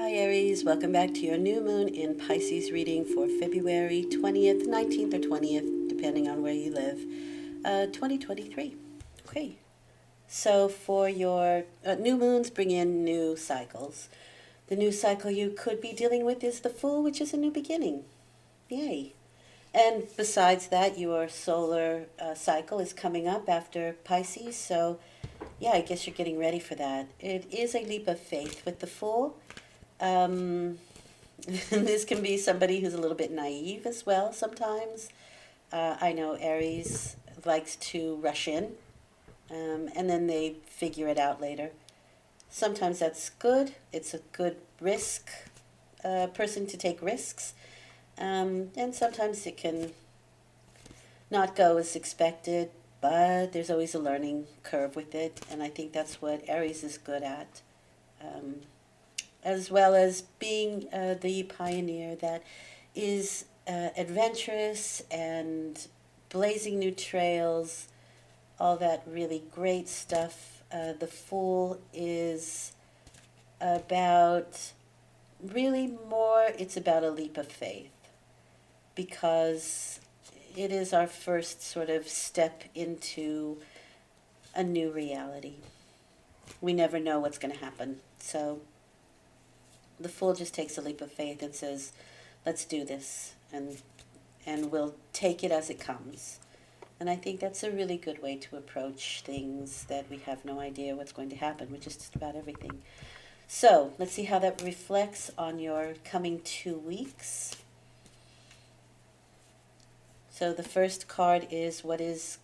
Hi Aries, welcome back to your new moon in Pisces reading for February 20th, 19th, or 20th, depending on where you live, 2023. Okay, so for your new moons bring in new cycles. The new cycle you could be dealing with is the Fool, which is a new beginning. Yay. And besides that, your solar cycle is coming up after Pisces, so yeah, I guess you're getting ready for that. It is a leap of faith with the Fool. Um, this can be somebody who's a little bit naive as well sometimes. I know Aries likes to rush in, and then they figure it out later. Sometimes that's good. It's a good risk person to take risks. And sometimes it can not go as expected, but there's always a learning curve with it, and I think that's what Aries is good at. As well as being the pioneer that is adventurous and blazing new trails, all that really great stuff. The Fool is about really more, it's about a leap of faith because it is our first sort of step into a new reality. We never know what's going to happen. So the Fool just takes a leap of faith and says, let's do this, and we'll take it as it comes. And I think that's a really good way to approach things that we have no idea what's going to happen, which is just about everything. So let's see how that reflects on your coming 2 weeks. So the first card is what is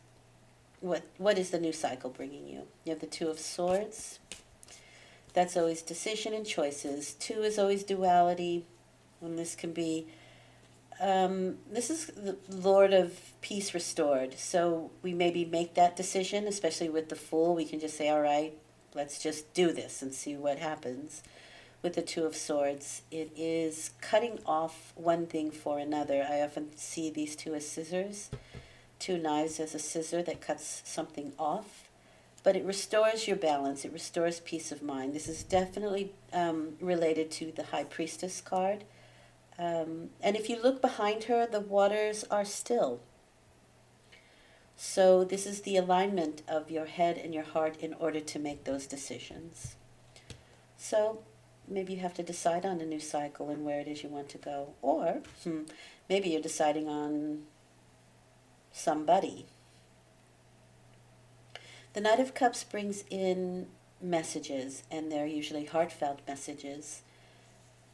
the new cycle bringing you? You have the Two of Swords. That's always decision and choices. 2 is always duality, and this can be, this is the Lord of Peace restored. So we maybe make that decision, especially with the Fool. We can just say, all right, let's just do this and see what happens. With the Two of Swords, it is cutting off one thing for another. I often see these two as scissors, two knives as a scissor that cuts something off. But it restores your balance. It restores peace of mind. This is definitely related to the High Priestess card. And if you look behind her, the waters are still. So this is the alignment of your head and your heart in order to make those decisions. So maybe you have to decide on a new cycle and where it is you want to go. Or maybe you're deciding on somebody. The Knight of Cups brings in messages, and they're usually heartfelt messages.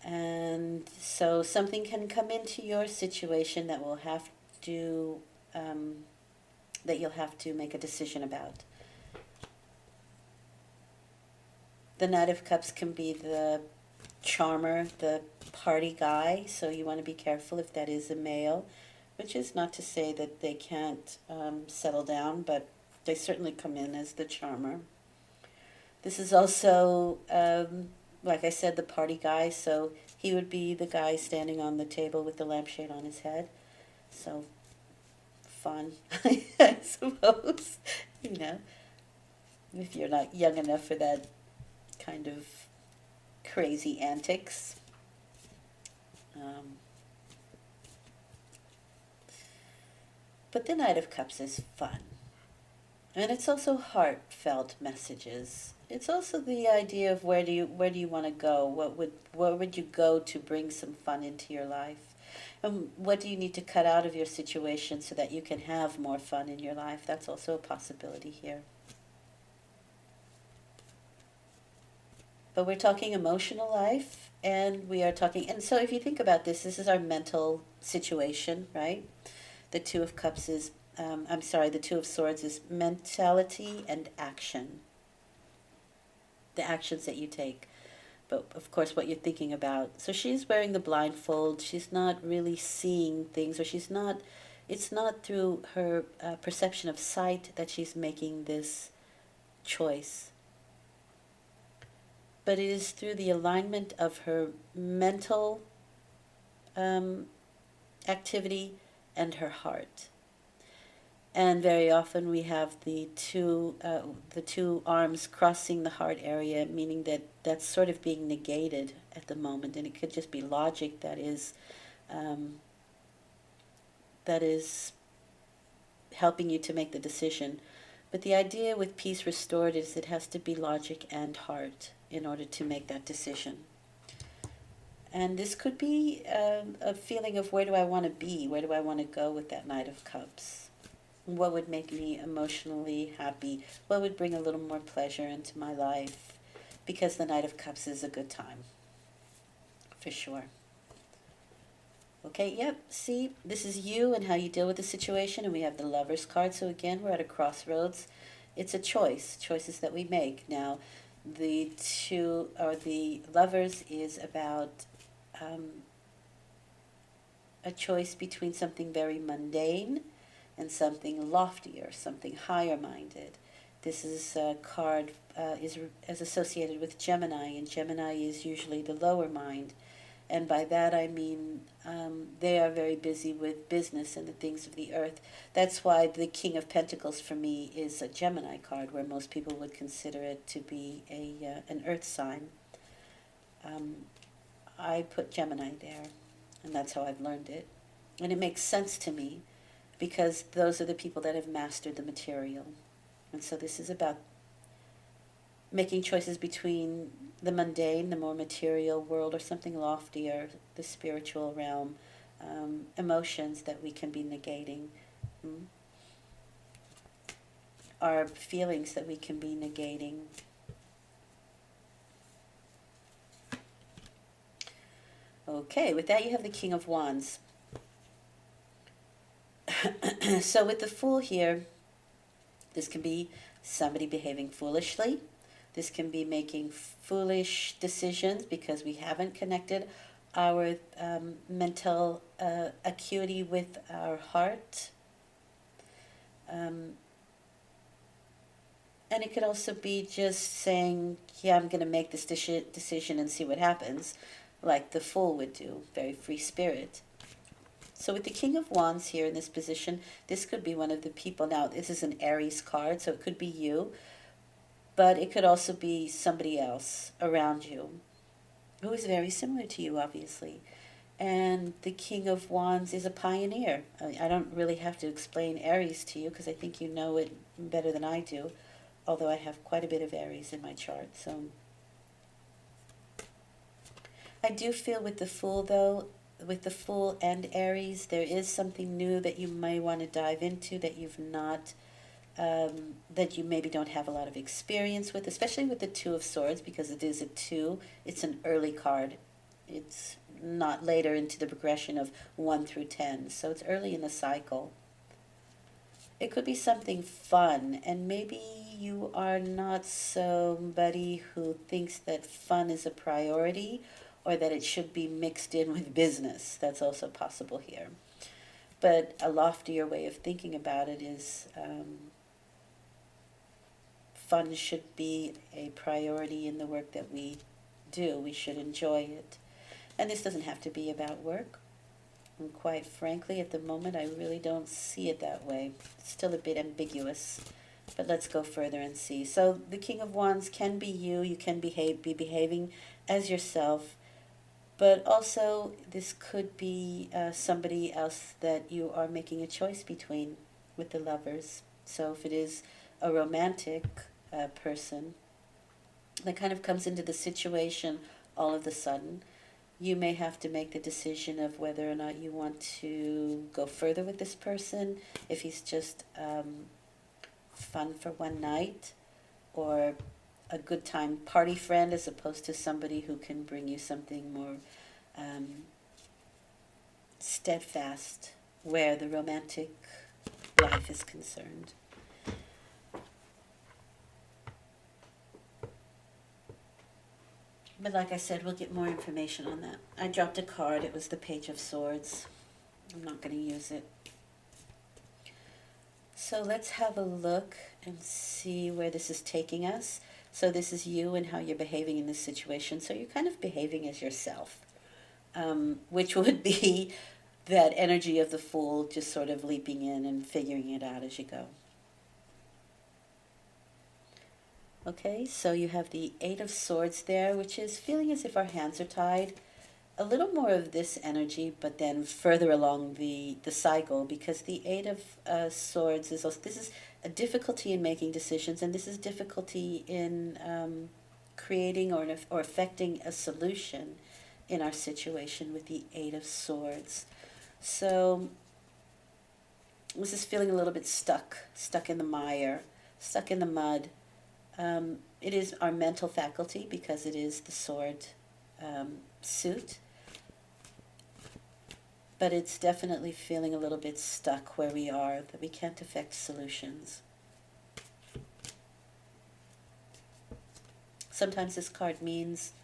And so something can come into your situation that will have to, that you'll have to make a decision about. The Knight of Cups can be the charmer, the party guy, so you want to be careful if that is a male, which is not to say that they can't settle down, but they certainly come in as the charmer. This is also, like I said, the party guy, so he would be the guy standing on the table with the lampshade on his head. So fun, I suppose, you know, if you're not young enough for that kind of crazy antics. But the Knight of Cups is fun. And it's also heartfelt messages. It's also the idea of where do you want to go? Where would you go to bring some fun into your life? And what do you need to cut out of your situation so that you can have more fun in your life? That's also a possibility here. But we're talking emotional life, and we are talking, and so if you think about this, this is our mental situation, right? The Two of Cups is, the Two of Swords is mentality and action. The actions that you take, but of course what you're thinking about. So she's wearing the blindfold, she's not really seeing things, or it's not through her perception of sight that she's making this choice. But it is through the alignment of her mental activity and her heart. And very often we have the two arms crossing the heart area, meaning that that's sort of being negated at the moment, and it could just be logic um, that is helping you to make the decision. But the idea with peace restored is it has to be logic and heart in order to make that decision. And this could be a feeling of, where do I want to be? Where do I want to go with that Knight of Cups? What would make me emotionally happy? What would bring a little more pleasure into my life? Because the Knight of Cups is a good time, for sure. Okay, yep, see, this is you and how you deal with the situation, and we have the Lovers card, so again, we're at a crossroads. It's a choice, choices that we make. Now, the Lovers is about a choice between something very mundane and something loftier, something higher-minded. This is a card is associated with Gemini, and Gemini is usually the lower mind. And by that I mean they are very busy with business and the things of the earth. That's why the King of Pentacles for me is a Gemini card, where most people would consider it to be an earth sign. I put Gemini there, and that's how I've learned it. And it makes sense to me, because those are the people that have mastered the material. And so this is about making choices between the mundane, the more material world, or something loftier, the spiritual realm, emotions that we can be negating, our feelings that we can be negating. Okay, with that you have the King of Wands. So with the Fool here, this can be somebody behaving foolishly. This can be making foolish decisions because we haven't connected our mental acuity with our heart. And it could also be just saying, yeah, I'm going to make this decision and see what happens, like the Fool would do, very free spirit. So with the King of Wands here in this position, this could be one of the people. Now, this is an Aries card, so it could be you, but it could also be somebody else around you who is very similar to you, obviously. And the King of Wands is a pioneer. I don't really have to explain Aries to you, because I think you know it better than I do, although I have quite a bit of Aries in my chart. So I do feel with the Fool, though, with the Fool and Aries, there is something new that you may want to dive into that you've not, that you maybe don't have a lot of experience with, especially with the Two of Swords, because it is a 2. It's an early card. It's not later into the progression of 1 through 10, so it's early in the cycle. It could be something fun, and maybe you are not somebody who thinks that fun is a priority, or that it should be mixed in with business. That's also possible here. But a loftier way of thinking about it is fun should be a priority in the work that we do. We should enjoy it. And this doesn't have to be about work. And quite frankly, at the moment, I really don't see it that way. It's still a bit ambiguous. But let's go further and see. So the King of Wands can be you. You can be behaving as yourself. But also, this could be somebody else that you are making a choice between with the Lovers. So if it is a romantic person that kind of comes into the situation all of a sudden, you may have to make the decision of whether or not you want to go further with this person, if he's just fun for one night, or a good time party friend, as opposed to somebody who can bring you something more steadfast where the romantic life is concerned. But like I said, we'll get more information on that. I dropped a card. It was the Page of Swords. I'm not going to use it. So let's have a look and see where this is taking us. So this is you and how you're behaving in this situation. So you're kind of behaving as yourself, which would be that energy of the Fool, just sort of leaping in and figuring it out as you go. Okay, so you have the Eight of Swords there, which is feeling as if our hands are tied. A little more of this energy, but then further along the cycle, because the Eight of Swords is also, this is a difficulty in making decisions, and this is difficulty in creating or affecting a solution in our situation with the Eight of Swords. So this is feeling a little bit stuck in the mire, stuck in the mud. It is our mental faculty because it is the sword suit. But it's definitely feeling a little bit stuck where we are, that we can't affect solutions. Sometimes this card means,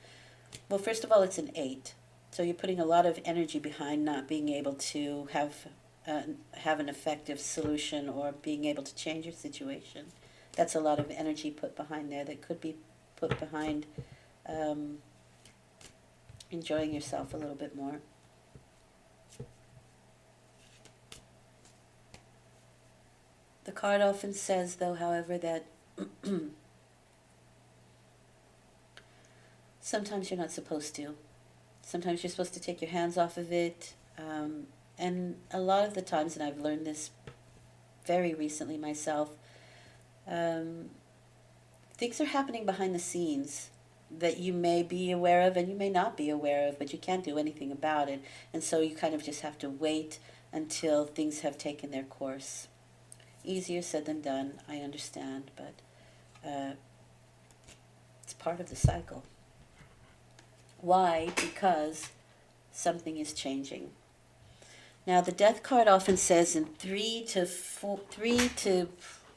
well, first of all, it's an 8. So you're putting a lot of energy behind not being able to have an effective solution or being able to change your situation. That's a lot of energy put behind there that could be put behind enjoying yourself a little bit more. The card often says, though, however, that sometimes you're not supposed to. Sometimes you're supposed to take your hands off of it. And a lot of the times, and I've learned this very recently myself, things are happening behind the scenes that you may be aware of and you may not be aware of, but you can't do anything about it. And so you kind of just have to wait until things have taken their course. Easier said than done, I understand, but it's part of the cycle. Why? Because something is changing. Now, the Death card often says in 3 to,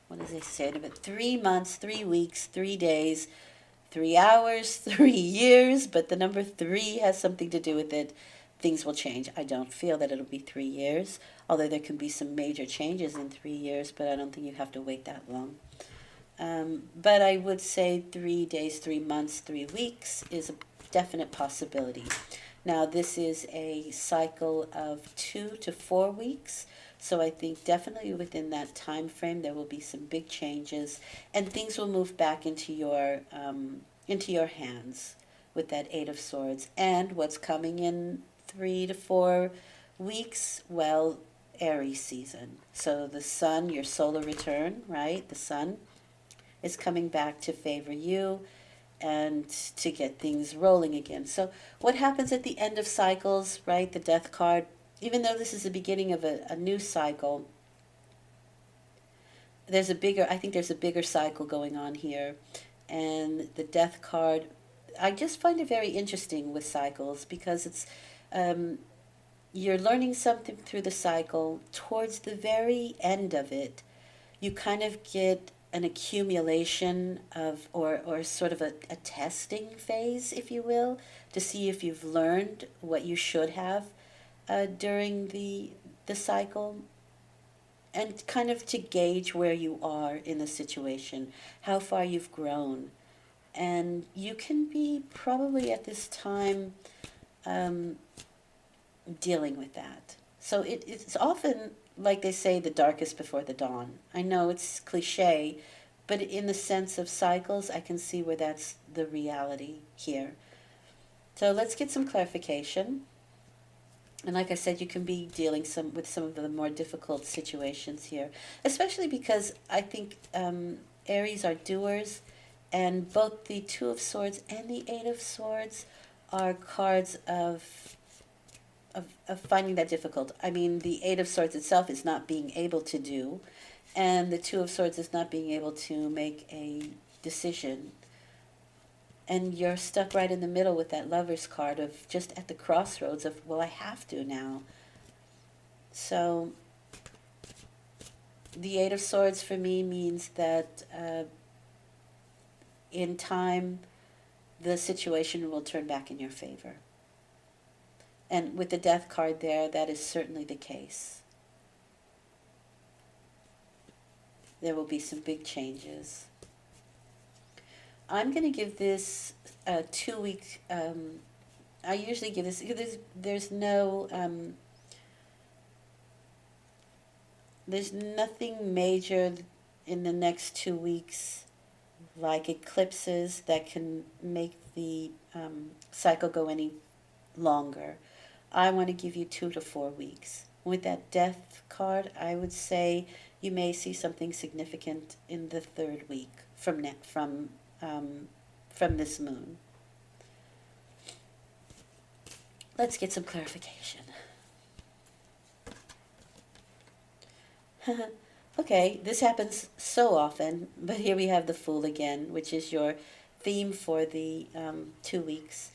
what does it say? About 3 months, 3 weeks, 3 days, 3 hours, 3 years, but the number 3 has something to do with it. Things will change. I don't feel that it'll be 3 years, although there can be some major changes in 3 years, but I don't think you have to wait that long. But I would say 3 days, 3 months, 3 weeks is a definite possibility. Now, this is a cycle of 2 to 4 weeks, so I think definitely within that time frame there will be some big changes, and things will move back into your hands with that Eight of Swords. And what's coming in 3 to 4 weeks? Well, Aries season. So the sun, your solar return, right? The sun is coming back to favor you and to get things rolling again. So what happens at the end of cycles, right? The Death card, even though this is the beginning of a new cycle, I think there's a bigger cycle going on here. And the Death card, I just find it very interesting with cycles because it's, you're learning something through the cycle. Towards the very end of it, you kind of get an accumulation of, or sort of a testing phase, if you will, to see if you've learned what you should have during the cycle, and kind of to gauge where you are in the situation, how far you've grown. And you can be probably at this time dealing with that. So it's often, like they say, the darkest before the dawn. I know it's cliche, but in the sense of cycles, I can see where that's the reality here. So let's get some clarification. And like I said, you can be dealing with some of the more difficult situations here, especially because I think Aries are doers, and both the Two of Swords and the Eight of Swords are cards of finding that difficult. I mean, the Eight of Swords itself is not being able to do, and the Two of Swords is not being able to make a decision. And you're stuck right in the middle with that Lover's card of just at the crossroads of, well, I have to now. So the Eight of Swords for me means that in time, the situation will turn back in your favor. And with the Death card there, that is certainly the case. There will be some big changes. I'm going to give this 2 week, I usually give this, there's no there's nothing major in the next 2 weeks, like eclipses, that can make the cycle go any longer. I want to give you 2 to 4 weeks. With that death card, I would say you may see something significant in the third week from this moon. Let's get some clarification. Okay, this happens so often, but here we have the Fool again, which is your theme for the 2 weeks.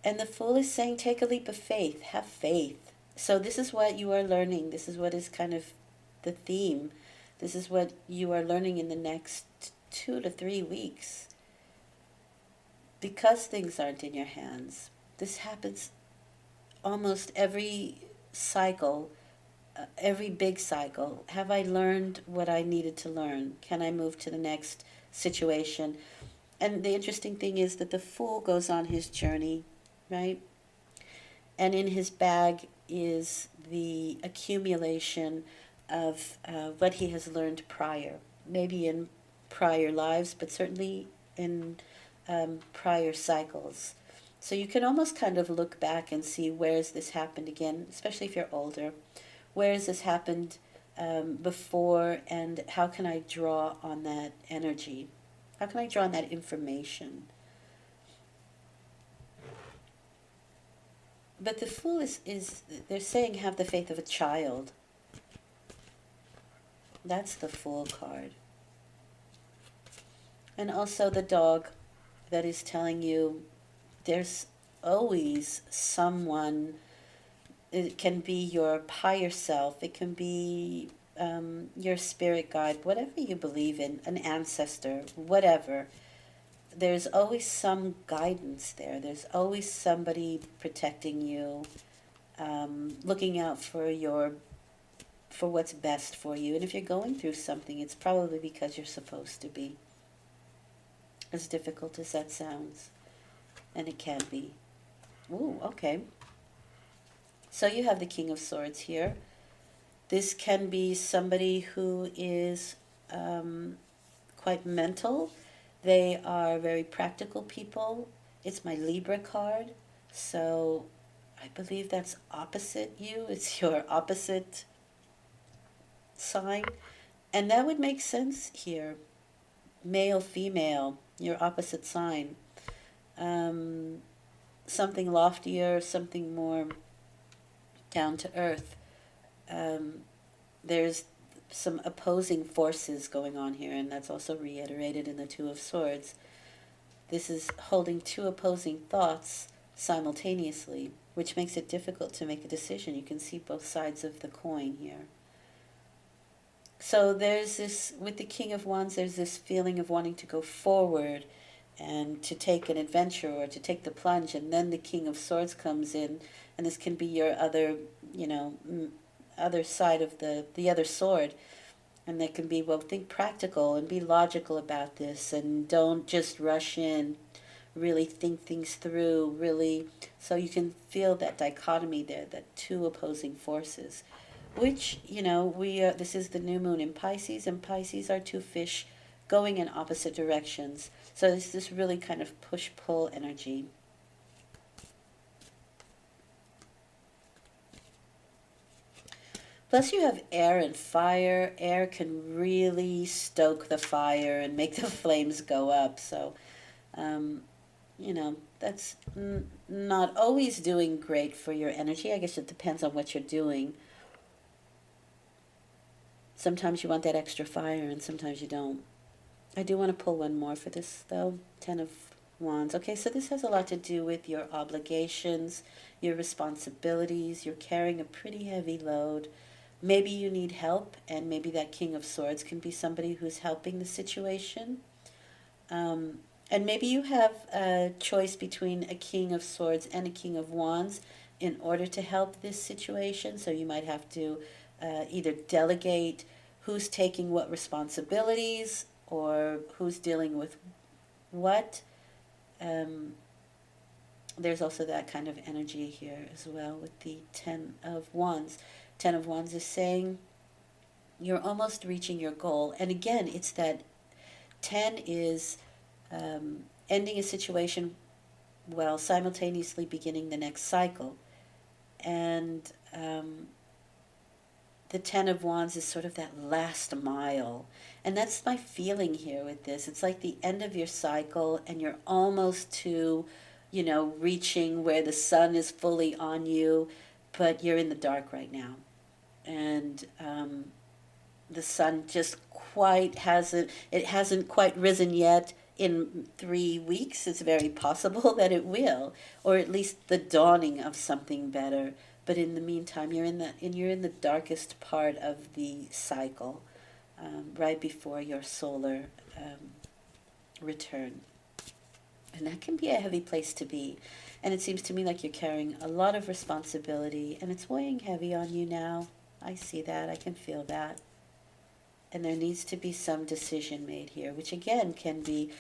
And the Fool is saying, take a leap of faith, have faith. So this is what you are learning. This is what is kind of the theme. This is what you are learning in the next 2 to 3 weeks. Because things aren't in your hands, this happens almost every cycle, every big cycle. Have I learned what I needed to learn? Can I move to the next situation? And the interesting thing is that the Fool goes on his journey, right? And in his bag is the accumulation of what he has learned prior, maybe in prior lives, but certainly in prior cycles. So you can almost kind of look back and see, where has this happened again, especially if you're older. Where has this happened before, and how can I draw on that energy? How can I draw on that information? But the Fool is they're saying, have the faith of a child. That's the Fool card. And also the Dog, that is telling you there's always someone. It can be your higher self. It can be your spirit guide, whatever you believe in, an ancestor, whatever. There's always some guidance there. There's always somebody protecting you, looking out for what's best for you. And if you're going through something, it's probably because you're supposed to be. As difficult as that sounds, and it can be. Ooh, okay. So you have the King of Swords here. This can be somebody who is quite mental. They are very practical people. It's my Libra card, so I believe that's opposite you. It's your opposite sign. And that would make sense here. Male, female, your opposite sign. Something loftier, something more down to earth. There's some opposing forces going on here, and that's also reiterated in the Two of Swords. This is holding two opposing thoughts simultaneously, which makes it difficult to make a decision. You can see both sides of the coin here. So there's this, with the King of Wands, there's this feeling of wanting to go forward and to take an adventure or to take the plunge, and then the King of Swords comes in, and this can be your other, other side of the other sword. And that can be, well, think practical and be logical about this, and don't just rush in. Really think things through, really. So you can feel that dichotomy there, that two opposing forces. Which, this is the new moon in Pisces, and Pisces are two fish going in opposite directions. So there's this really kind of push-pull energy. Plus you have air and fire. Air can really stoke the fire and make the flames go up. So, that's not always doing great for your energy. I guess it depends on what you're doing. Sometimes you want that extra fire and sometimes you don't. I do want to pull one more for this, though. 10 of Wands. Okay, so this has a lot to do with your obligations, your responsibilities. You're carrying a pretty heavy load. Maybe you need help, and maybe that King of Swords can be somebody who's helping the situation. And maybe you have a choice between a King of Swords and a King of Wands in order to help this situation. So you might have to either delegate who's taking what responsibilities or who's dealing with what. There's also that kind of energy here as well with the 10 of Wands. 10 of Wands is saying, you're almost reaching your goal. And again, it's that 10 is ending a situation while simultaneously beginning the next cycle. And the Ten of Wands is sort of that last mile. And that's my feeling here with this. It's like the end of your cycle, and you're almost to, reaching where the sun is fully on you, but you're in the dark right now. And the sun just it hasn't quite risen yet. In 3 weeks, it's very possible that it will, or at least the dawning of something better. But in the meantime, you're in the darkest part of the cycle, right before your solar return, and that can be a heavy place to be. And it seems to me like you're carrying a lot of responsibility, and it's weighing heavy on you now. I see that. I can feel that. And there needs to be some decision made here, which again can be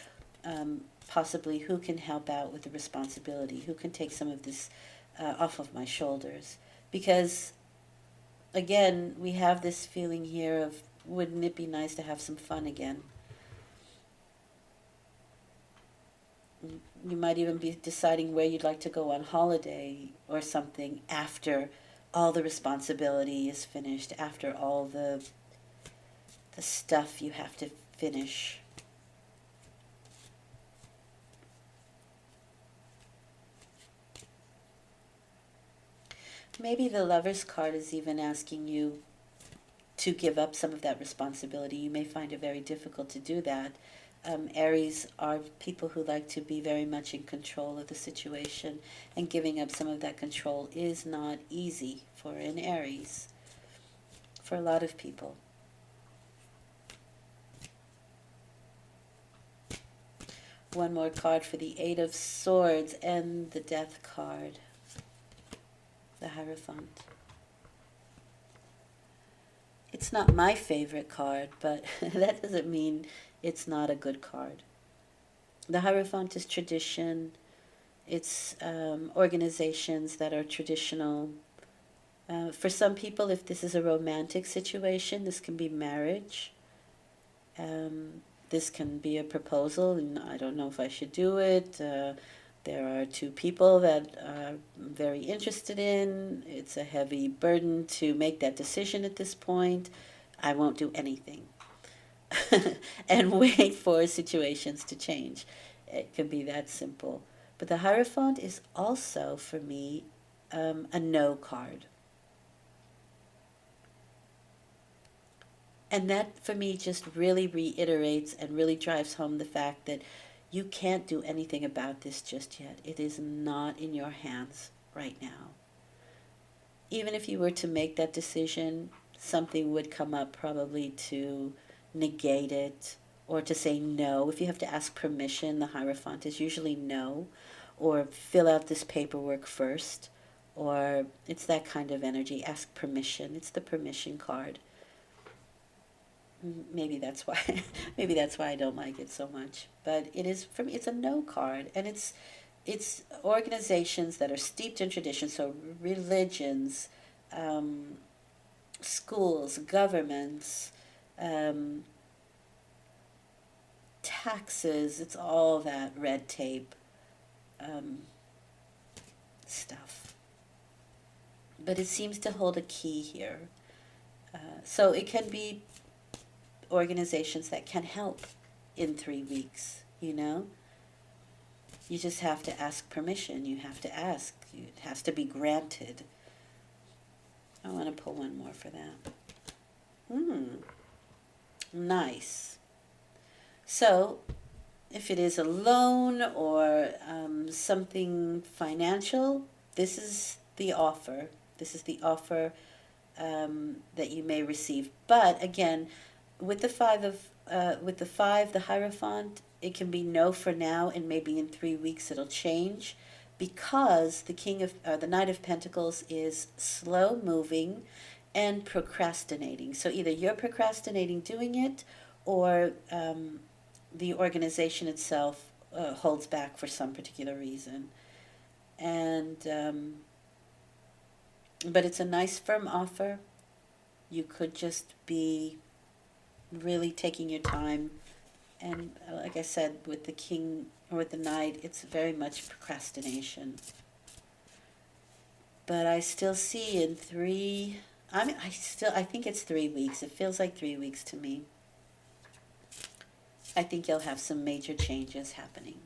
possibly who can help out with the responsibility, who can take some of this off of my shoulders. Because, again, we have this feeling here of, wouldn't it be nice to have some fun again? You might even be deciding where you'd like to go on holiday or something after all the responsibility is finished, after all the stuff you have to finish. Maybe the Lover's card is even asking you to give up some of that responsibility. You may find it very difficult to do that. Aries are people who like to be very much in control of the situation, and giving up some of that control is not easy for an Aries, for a lot of people. One more card for the Eight of Swords and the Death card, the Hierophant. It's not my favorite card, but that doesn't mean it's not a good card. The Hierophant is tradition. It's organizations that are traditional. For some people, if this is a romantic situation, this can be marriage. This can be a proposal, and I don't know if I should do it. There are two people that are very interested in. It's a heavy burden to make that decision at this point. I won't do anything. And wait for situations to change. It can be that simple. But the Hierophant is also, for me, a no card. And that, for me, just really reiterates and really drives home the fact that you can't do anything about this just yet. It is not in your hands right now. Even if you were to make that decision, something would come up probably to negate it or to say no. If you have to ask permission, the Hierophant is usually no, or fill out this paperwork first, or it's that kind of energy. Ask permission. It's the permission card. Maybe that's why I don't like it so much. But it is, for me, it's a no card, and it's organizations that are steeped in tradition, so religions, schools, governments, taxes. It's all that red tape stuff. But it seems to hold a key here. So it can be organizations that can help in 3 weeks, You just have to ask permission. You have to ask. It has to be granted. I want to pull one more for that. Nice. So, if it is a loan or something financial, this is the offer. This is the offer that you may receive. But again, with the five, the Hierophant, it can be no for now, and maybe in 3 weeks it'll change, because the Knight of Pentacles is slow moving and procrastinating. So either you're procrastinating doing it, or the organization itself holds back for some particular reason. And but it's a nice firm offer. You could just be really taking your time. And like I said, with the king or with the knight, it's very much procrastination. But I still see in I think it's 3 weeks. It feels like 3 weeks to me. I think you'll have some major changes happening.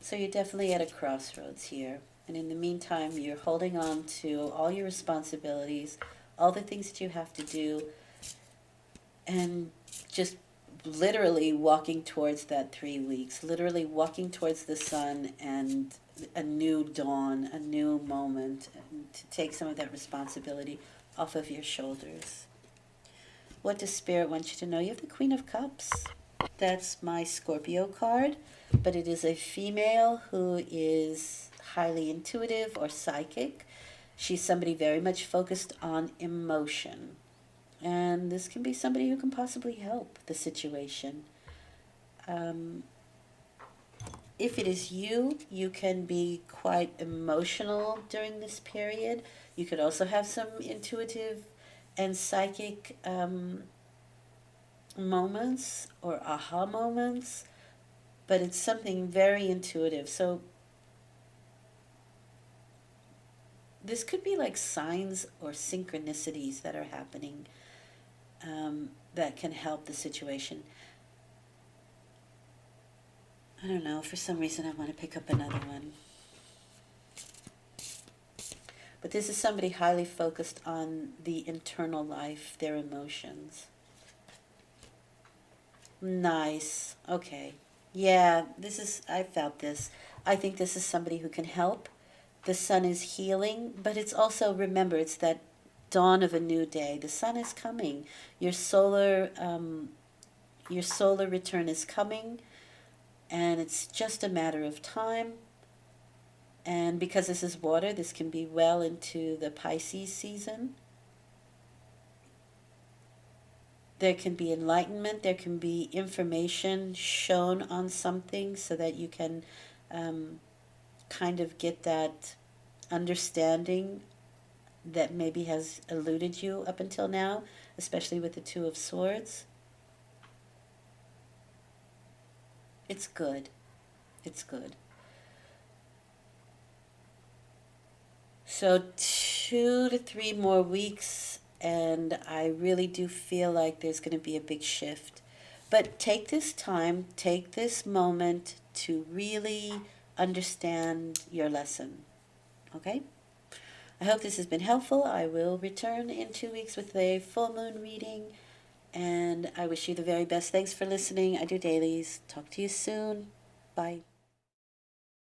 So you're definitely at a crossroads here. And in the meantime, you're holding on to all your responsibilities, all the things that you have to do, and just literally walking towards that 3 weeks, literally walking towards the sun and a new dawn, a new moment, and to take some of that responsibility off of your shoulders. What does Spirit want you to know? You have the Queen of Cups. That's my Scorpio card, but it is a female who is highly intuitive or psychic. She's somebody very much focused on emotion. And this can be somebody who can possibly help the situation. If it is you, you can be quite emotional during this period. You could also have some intuitive and psychic moments or aha moments, but it's something very intuitive. So this could be like signs or synchronicities that are happening that can help the situation. I don't know, for some reason I want to pick up another one. But this is somebody highly focused on the internal life, their emotions. Nice. Okay. Yeah, I felt this. I think this is somebody who can help. The sun is healing, but it's also, remember, it's that dawn of a new day. The sun is coming. Your solar return is coming, and it's just a matter of time. And because this is water, this can be well into the Pisces season. There can be enlightenment, there can be information shown on something so that you can kind of get that understanding that maybe has eluded you up until now, especially with the Two of Swords. It's good. It's good. So 2 to 3 more weeks, and I really do feel like there's going to be a big shift. But take this time, take this moment to really understand your lesson. Okay? I hope this has been helpful. I will return in 2 weeks with a full moon reading, and I wish you the very best. Thanks for listening. I do dailies. Talk to you soon. Bye.